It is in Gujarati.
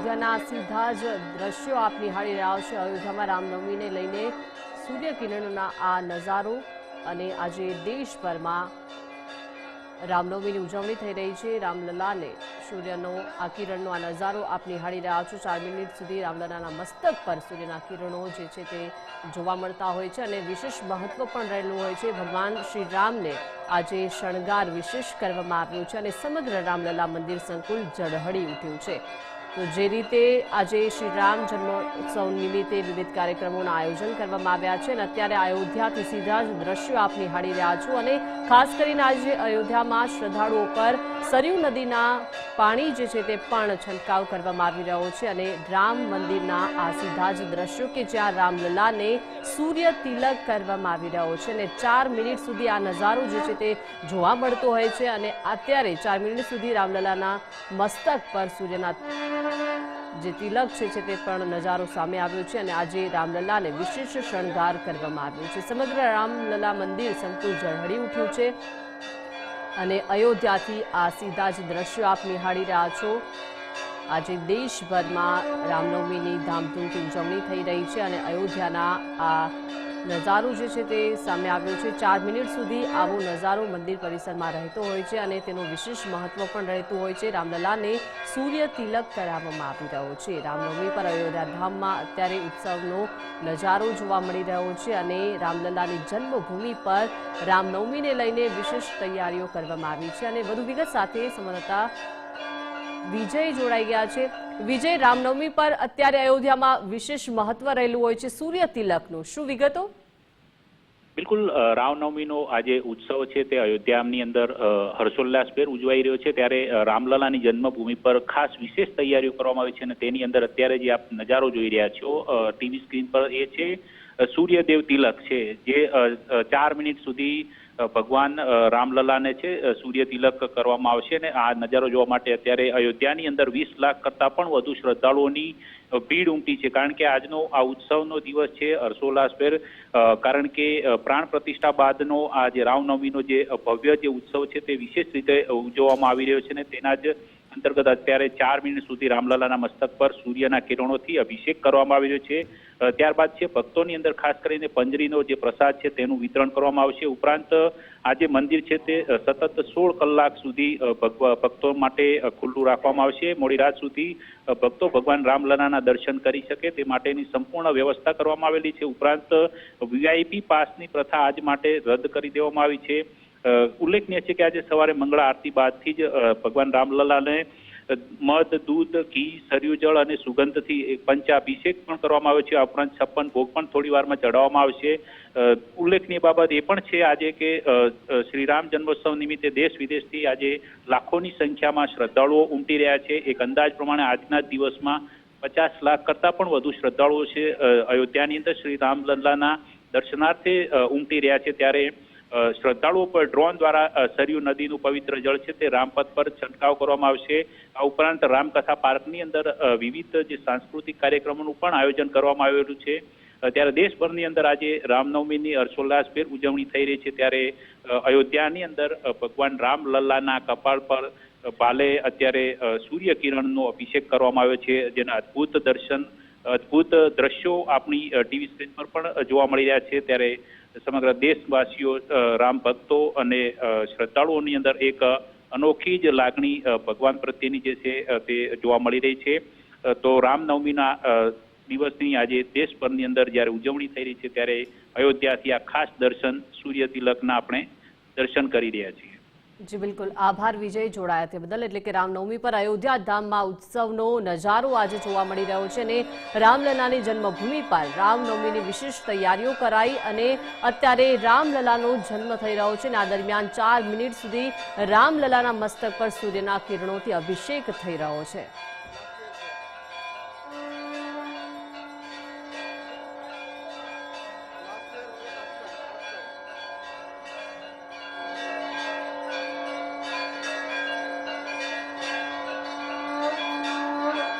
અયોધ્યાના સીધા જ દ્રશ્યો આપ નિહાળી રહ્યા છો। અયોધ્યામાં રામનવમીને લઈને સૂર્યકિરણોના આ નજારો અને આજે દેશભરમાં રામનવમીની ઉજવણી થઈ રહી છે। રામલલાને સૂર્યનો આ કિરણનો આ નજારો આપ નિહાળી રહ્યા છો। 4 મિનિટ સુધી રામલલાના મસ્તક પર સૂર્યના કિરણો જે છે તે જોવા મળતા હોય છે અને વિશેષ મહત્વ પણ રહેલું હોય છે। ભગવાન શ્રી રામને આજે શણગાર વિશેષ કરવામાં આવ્યો છે અને સમગ્ર રામલલા મંદિર સંકુલ ઝળહળી ઉઠ્યું છે। તો જે રીતે આજે શ્રી રામ જન્મોત્સવ નિમિત્તે વિવિધ કાર્યક્રમોના આયોજન કરવામાં આવ્યા છે અને અત્યારે અયોધ્યાથી સીધા જ દ્રશ્યો આપ નિહાળી રહ્યા છો અને ખાસ કરીને આજે અયોધ્યામાં શ્રદ્ધાળુઓ પર સરયુ નદીના પાણી જે છે તે પણ છંટકાવ કરવામાં આવી રહ્યો છે અને રામ મંદિરના આ સીધા જ દ્રશ્યો કે જ્યાં રામલલાને સૂર્ય તિલક કરવામાં આવી રહ્યો છે અને 4 મિનિટ સુધી આ નજારો જે છે તે જોવા મળતો હોય છે અને અત્યારે 4 મિનિટ સુધી રામલલાના મસ્તક પર સૂર્યના જે તિલક છે તે પણ નજારો સામે આવ્યો છે અને આજે રામલલાને વિશેષ શણગાર કરવામાં આવ્યો છે। સમગ્ર રામલલા મંદિર સંકુલ ઝળહળી ઉઠ્યું છે અને અયોધ્યાથી આ સીધા જ દ્રશ્યો આપ નિહાળી રહ્યા છો। આજે દેશભરમાં રામનવમીની ધામધૂમથી ઉજવણી થઈ રહી છે અને અયોધ્યાના આ નજારો જે છે તે સામે આવ્યો છે। 4 મિનિટ સુધી આવો નજારો મંદિર પરિસરમાં રહેતો હોય છે અને તેનું વિશેષ મહત્વ પણ રહેતું હોય છે। રામલલાને સૂર્ય તિલક કરાવવામાં આવી રહ્યો છે। રામનવમી પર અયોધ્યા ધામમાં અત્યારે ઉત્સવનો નજારો જોવા મળી રહ્યો છે અને રામલલાની જન્મભૂમિ પર રામનવમીને લઈને વિશેષ તૈયારીઓ કરવામાં આવી છે અને વધુ વિગત સાથે સંવાદદાતા વિજય જોડાઈ ગયા છે। વિજય, રામનવમી પર અત્યારે અયોધ્યામાં વિશેષ મહત્વ રહેલું હોય છે સૂર્ય તિલકનું, શું વિગતો? બિલકુલ, રામનવમીનો આજે ઉત્સવ છે તે અયોધ્યાની અંદર હર્ષોલ્લાસભેર ઉજવાઈ રહ્યો છે। ત્યારે રામલલાની જન્મભૂમિ પર ખાસ વિશેષ તૈયારીઓ કરવામાં આવી છે અને તેની અંદર અત્યારે જે આપ નજારો જોઈ રહ્યા છો ટીવી સ્ક્રીન પર એ છે સૂર્યદેવ તિલક છે, જે 4 મિનિટ સુધી ભગવાન રામલલાને છે સૂર્ય તિલક કરવામાં આવશે અને આ નજારો જોવા માટે અત્યારે અયોધ્યાની અંદર 20 લાખ કરતાં પણ વધુ શ્રદ્ધાળુઓની ભીડ ઉમટી છે। કારણ કે આજનો આ ઉત્સવનો દિવસ છે હર્ષોલ્લાસભેર, કારણ કે પ્રાણ પ્રતિષ્ઠા બાદનો આ જે રામનવમીનો જે ભવ્ય જે ઉત્સવ છે તે વિશેષ રીતે ઉજવવામાં આવી રહ્યો છે અને તેના જ અંતર્ગત અત્યારે 4 મિનિટ સુધી રામલલાના મસ્તક પર સૂર્યના કિરણોથી અભિષેક કરવામાં આવી રહ્યો છે। ત્યારબાદ છે ભક્તોની અંદર ખાસ કરીને પંજરીનો જે પ્રસાદ છે તેનું વિતરણ કરવામાં આવશે। ઉપરાંત આ જે મંદિર છે તે સતત 16 કલાક સુધી ભક્તો માટે ખુલ્લું રાખવામાં આવશે। મોડી રાત સુધી ભક્તો ભગવાન રામલલાના દર્શન કરી શકે તે માટેની સંપૂર્ણ વ્યવસ્થા કરવામાં આવેલી છે। ઉપરાંત વીઆઈપી પાસની પ્રથા આજ માટે રદ કરી દેવામાં આવી છે। ઉલ્લેખનીય છે કે આજે સવારે મંગળા આરતી બાદથી જ ભગવાન રામલલાને મધ, દૂધ, ઘી, સરયુ જળ અને સુગંધથી પંચાભિષેક પણ કરવામાં આવ્યો છે। આ ઉપરાંત 56 ભોગ પણ થોડી વારમાં ચડાવવામાં આવશે। ઉલ્લેખનીય બાબત એ પણ છે આજે કે શ્રી રામ જન્મોત્સવ નિમિત્તે દેશ વિદેશથી આજે લાખોની સંખ્યામાં શ્રદ્ધાળુઓ ઉમટી રહ્યા છે। એક અંદાજ પ્રમાણે આજના દિવસમાં 50 લાખ કરતાં પણ વધુ શ્રદ્ધાળુઓ છે અયોધ્યાની અંદર શ્રી રામલલાના દર્શનાર્થે ઉમટી રહ્યા છે। ત્યારે શ્રદ્ધાળુઓ પર ડ્રોન દ્વારા સરયુ નદીનું પવિત્ર જળ છે તે રામપથ પર છંટકાવ કરવામાં આવશે। આ ઉપરાંત રામકથા પાર્કની અંદર વિવિધ જે સાંસ્કૃતિક કાર્યક્રમોનું પણ આયોજન કરવામાં આવેલું છે। ત્યારે દેશભરની અંદર આજે રામનવમીની હર્ષોલ્લાસભેર ઉજવણી થઈ રહી છે। ત્યારે અયોધ્યાની અંદર ભગવાન રામલલાના કપાળ પર ભાલે અત્યારે સૂર્ય કિરણનો અભિષેક કરવામાં આવ્યો છે, જેના અદ્ભુત દ્રશ્યો આપણી ટીવી સ્ક્રીન પર પણ જોવા મળી રહ્યા છે। ત્યારે સમગ્ર દેશવાસીઓ, રામ ભક્તો અને શ્રદ્ધાળુઓની અંદર એક અનોખી જ લાગણી ભગવાન પ્રત્યેની જે છે તે જોવા મળી રહી છે। તો રામનવમીના દિવસની આજે દેશભરની અંદર જ્યારે ઉજવણી થઈ રહી છે ત્યારે અયોધ્યાથી આ ખાસ દર્શન સૂર્ય તિલકના આપણે દર્શન કરી રહ્યા છીએ। જી બિલકુલ, આભાર વિજય જોડાયા તે બદલ। એટલે કે રામનવમી પર અયોધ્યા ધામમાં ઉત્સવનો નજારો આજે જોવા મળી રહ્યો છે અને રામલલાની જન્મભૂમિ પર રામનવમીની વિશેષ તૈયારીઓ કરાઈ અને અત્યારે રામલલાનો જન્મ થઈ રહ્યો છે અને આ દરમિયાન 4 મિનિટ સુધી રામલલાના મસ્તક પર સૂર્યના કિરણોથી અભિષેક થઈ રહ્યો છે।